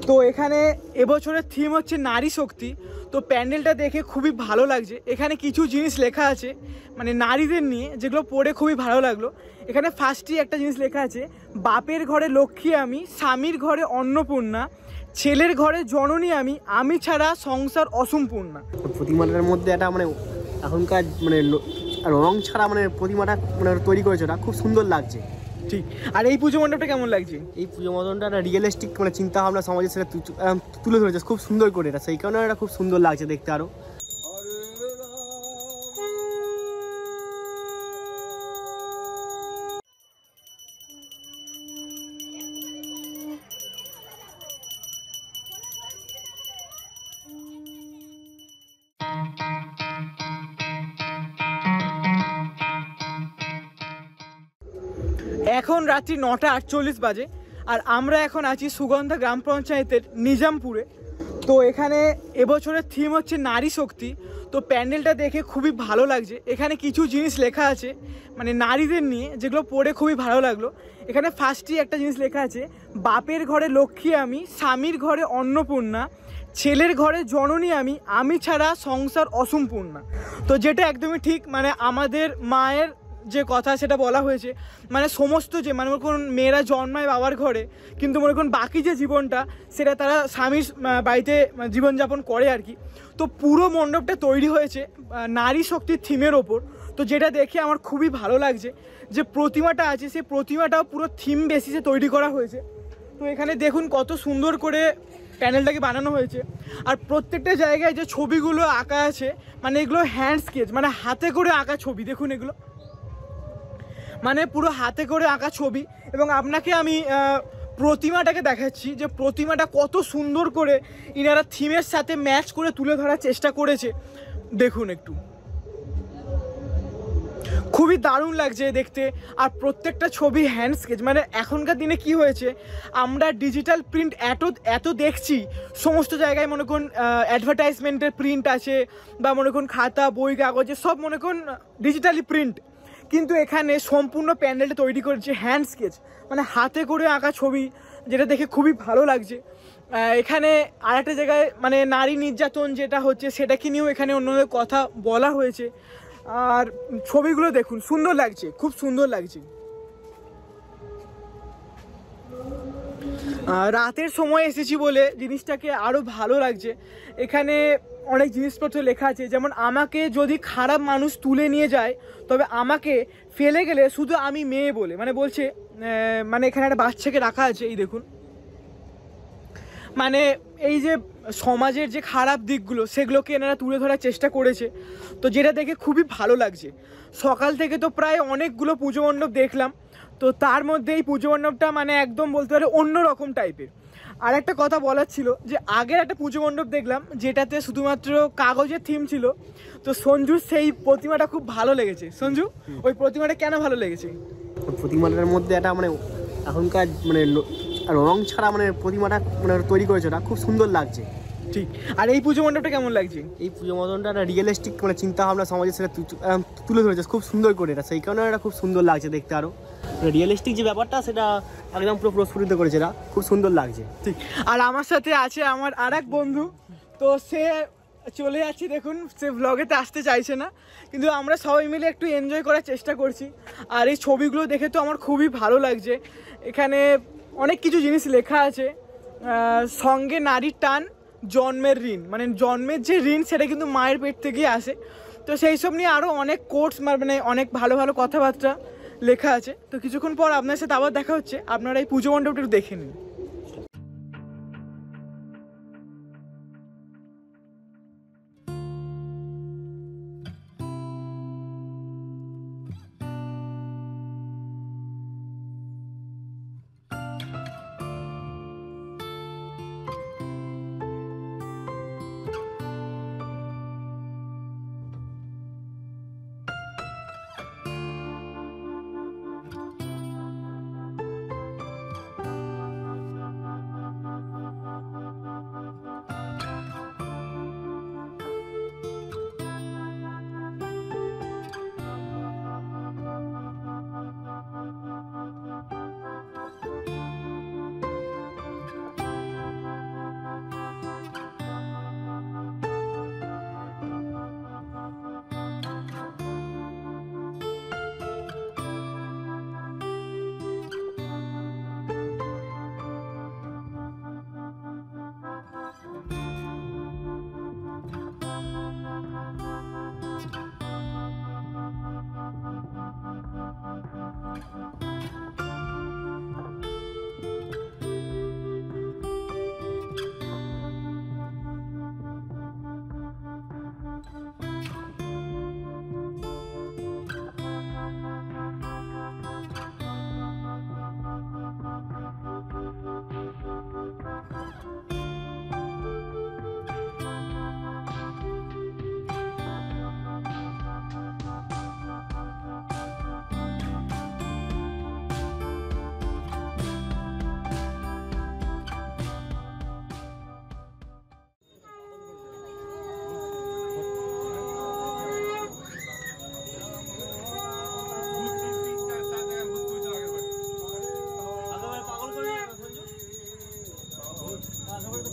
তো এখানে এবছরের থিম হচ্ছে নারী শক্তি। তো প্যান্ডেলটা দেখে খুবই ভালো লাগছে। এখানে কিছু জিনিস লেখা আছে মানে নারীদের নিয়ে, যেগুলো পড়ে খুবই ভালো লাগলো। এখানে ফার্স্টই একটা জিনিস লেখা আছে, বাপের ঘরে লক্ষ্মী আমি, স্বামীর ঘরে অন্নপূর্ণা, ছেলের ঘরে জননী আমি, আমি ছাড়া সংসার অসম্পূর্ণা। প্রতিমাটার মধ্যে একটা মানে এখনকার মানে রং ছাড়া মানে প্রতিমাটা মানে তৈরি করেছে, ওটা খুব সুন্দর লাগছে। ঠিক। আর এই পুজো মণ্ডপটা কেমন লাগছে? এই পুজো মণ্ডপটা একটা রিয়েলিস্টিক মানে চিন্তা ভাবনা সমাজের সেটা তুলে ধরেছে খুব সুন্দর করে, এটা সেই কারণে এটা খুব সুন্দর লাগছে দেখতে আরও। এখন রাত্রি 9:48 বাজে, আর আমরা এখন আছি সুগন্ধা গ্রাম পঞ্চায়েতের নিজামপুরে। তো এখানে এবছরের থিম হচ্ছে নারী শক্তি। তো প্যান্ডেলটা দেখে খুবই ভালো লাগছে। এখানে কিছু জিনিস লেখা আছে মানে নারীদের নিয়ে, যেগুলো পড়ে খুবই ভালো লাগলো। এখানে ফার্স্টই একটা জিনিস লেখা আছে, বাপের ঘরে লক্ষ্মী আমি, স্বামীর ঘরে অন্নপূর্ণা, ছেলের ঘরে জননী আমি, আমি ছাড়া সংসার অসম্পূর্ণা। তো যেটা একদমই ঠিক, মানে আমাদের মায়ের যে কথা সেটা বলা হয়েছে, মানে সমস্ত যে মানে মনে করুন মেয়েরা জন্মায় বাবার ঘরে, কিন্তু মনে করুন বাকি যে জীবনটা সেটা তারা স্বামীর বাড়িতে জীবনযাপন করে আর কি। তো পুরো মণ্ডপটা তৈরি হয়েছে নারী শক্তির থিমের ওপর। তো যেটা দেখে আমার খুবই ভালো লাগছে, যে প্রতিমাটা আছে সেই প্রতিমাটাও পুরো থিম বেসিসে তৈরি করা হয়েছে। তো এখানে দেখুন কত সুন্দর করে প্যানেলটাকে বানানো হয়েছে। আর প্রত্যেকটা জায়গায় যে ছবিগুলো আঁকা আছে, মানে এগুলো হ্যান্ড স্কেচ, মানে হাতে করে আঁকা ছবি। দেখুন এগুলো মানে পুরো হাতে করে আঁকা ছবি। এবং আপনাকে আমি প্রতিমাটাকে দেখাচ্ছি যে প্রতিমাটা কত সুন্দর করে ইনারা থিমের সাথে ম্যাচ করে তুলে ধরার চেষ্টা করেছে। দেখুন একটু, খুবই দারুণ লাগছে দেখতে। আর প্রত্যেকটা ছবি হ্যান্ড স্কেচ। মানে এখনকার দিনে কি হয়েছে, আমরা ডিজিটাল প্রিন্ট এত দেখছি সমস্ত জায়গায়, মনে করুন অ্যাডভার্টাইজমেন্টের প্রিন্ট আছে, বা মনে করুন খাতা বই কাগজে সব মনে করুন ডিজিটালি প্রিন্ট। কিন্তু এখানে সম্পূর্ণ প্যান্ডেলটা তৈরি করেছে হ্যান্ড স্কেচ, মানে হাতে করে আঁকা ছবি, যেটা দেখে খুবই ভালো লাগছে। এখানে আর একটা জায়গায় মানে নারী নির্যাতন যেটা হচ্ছে সেটাকে নিয়েও এখানে অন্যদের কথা বলা হয়েছে। আর ছবিগুলো দেখুন, সুন্দর লাগছে, খুব সুন্দর লাগছে। রাতের সময় এসেছি বলে জিনিসটাকে আরও ভালো লাগছে। এখানে অনেক জিনিসপত্র লেখা আছে, যেমন আমাকে যদি খারাপ মানুষ তুলে নিয়ে যায়, তবে আমাকে ফেলে গেলে শুধু আমি মেয়ে বলে, মানে বলছে মানে এখানে একটা বাচ্চাকে রাখা আছে। এই দেখুন, মানে এই যে সমাজের যে খারাপ দিকগুলো সেগুলোকে এনারা তুলে ধরার চেষ্টা করেছে। তো যেটা দেখে খুবই ভালো লাগছে। সকাল থেকে তো প্রায় অনেকগুলো পুজো মণ্ডপ দেখলাম, তো তার মধ্যে এই পুজো মণ্ডপটা মানে একদম বলতে পারে অন্যরকম টাইপের। আর একটা কথা বলার ছিল, যে আগের একটা পুজো মণ্ডপ দেখলাম যেটাতে শুধুমাত্র কাগজের থিম ছিল। তো সঞ্জুর সেই প্রতিমাটা খুব ভালো লেগেছে। সঞ্জু, ওই প্রতিমাটা কেন ভালো লেগেছে? প্রতিমাটার মধ্যে একটা মানে এখনকার মানে রং ছাড়া মানে প্রতিমাটা মানে তৈরি করেছে, ওটা খুব সুন্দর লাগছে। ঠিক। আর এই পুজো মণ্ডপটা কেমন লাগছে? এই পুজো মণ্ডপটা একটা রিয়েলিস্টিক মানে চিন্তা ভাবনা সমাজের সেটা তুলে ধরেছে খুব সুন্দর করে, এটা সেই কারণে এটা খুব সুন্দর লাগছে দেখতে আরও। রিয়েলিস্টিক যে ব্যাপারটা সেটা একদম পুরো প্রস্ফুটিত করেছে, এটা খুব সুন্দর লাগছে। ঠিক। আর আমার সাথে আছে আমার আর এক বন্ধু, তো সে চলে যাচ্ছে, দেখুন সে ব্লগেতে আসতে চাইছে না, কিন্তু আমরা সবাই মিলে একটু এনজয় করার চেষ্টা করছি। আর এই ছবিগুলো দেখে তো আমার খুবই ভালো লাগছে। এখানে অনেক কিছু জিনিস লেখা আছে, সঙ্গে নারীর টান, জন্মের ঋণ, মানে জন্মের যে ঋণ সেটা কিন্তু মায়ের পেট থেকেই আসে। তো সেই সব নিয়ে আরও অনেক কোটস মানে অনেক ভালো ভালো কথাবার্তা লেখা আছে। তো কিছুক্ষণ পর আপনার সাথে আবার দেখা হচ্ছে, আপনারা এই পুজো মণ্ডপটা একটু দেখে নিন। Hare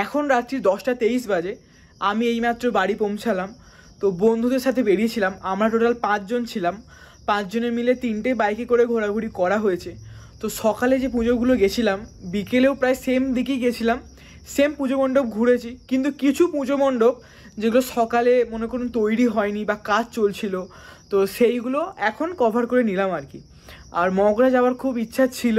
এখন রাত্রি 10:23 বাজে। আমি এইমাত্র বাড়ি পৌঁছালাম। তো বন্ধুদের সাথে বেরিয়েছিলাম, আমরা টোটাল 5 জন ছিলাম। 5 জনে মিলে 3টে বাইকে করে ঘোরাঘুরি করা হয়েছে। তো সকালে যে পুজোগুলো গেছিলাম, বিকেলেও প্রায় সেম দিকেই গেছিলাম, সেম পুজো মণ্ডপ ঘুরেছি। কিন্তু কিছু পুজো মণ্ডপ যেগুলো সকালে মনে করুন তৈরি হয়নি বা কাজ চলছিল, তো সেইগুলো এখন কভার করে নিলাম আর কি। আর মগরা যাওয়ার খুব ইচ্ছা ছিল,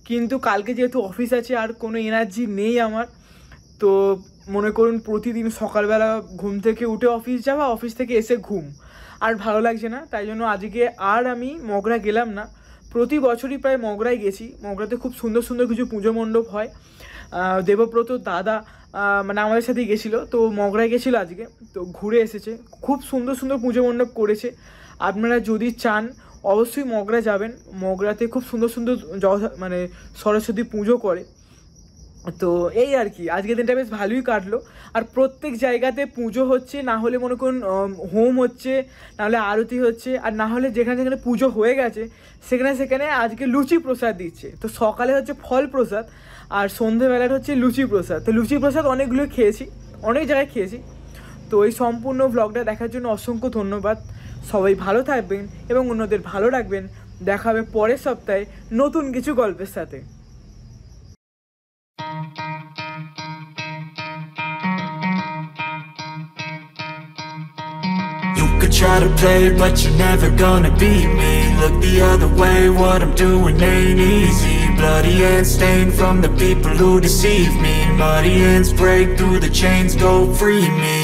কিন্তু কালকে যেহেতু অফিস আছে আর কোনো এনার্জি নেই আমার। তো মনে করুন প্রতিদিন সকালবেলা ঘুম থেকে উঠে অফিস যাওয়া, অফিস থেকে এসে ঘুম, আর ভালো লাগছে না। তাই জন্য আজকে আর আমি মগরা গেলাম না। প্রতি বছরই প্রায় মগরায় গেছি। মগরাতে খুব সুন্দর সুন্দর কিছু পুজো মণ্ডপ হয়। দেবব্রত দাদা মানে আমাদের সাথেই গেছিলো, তো মগরায় গেছিলো আজকে, তো ঘুরে এসেছে। খুব সুন্দর সুন্দর পুজো মণ্ডপ করেছে। আপনারা যদি চান অবশ্যই মগরা যাবেন। মগরাতে খুব সুন্দর সুন্দর মানে সরস্বতী পুজো করে। তো এই আর কি, আজকের দিনটা বেশ ভালোই কাটলো। আর প্রত্যেক জায়গাতে পুজো হচ্ছে, না হলে মনে করুন হোম হচ্ছে, নাহলে আরতি হচ্ছে, আর না হলে যেখানে যেখানে পুজো হয়ে গেছে সেখানে সেখানে আজকে লুচি প্রসাদ দিচ্ছে। তো সকালে হচ্ছে ফল প্রসাদ, আর সন্ধেবেলার হচ্ছে লুচি প্রসাদ। তো লুচি প্রসাদ অনেকগুলো খেয়েছি, অনেক জায়গায় খেয়েছি। তো এই সম্পূর্ণ ব্লগটা দেখার জন্য অসংখ্য ধন্যবাদ। সবাই ভালো থাকবেন এবং অন্যদের ভালো রাখবেন। দেখা হবে পরের সপ্তাহে নতুন কিছু গল্পের সাথে। You could try to play, but you're never gonna beat me. Look the other way, what I'm doing ain't easy. Bloody hands stained from the people who deceive me. Muddy hands break through the chains, go free me.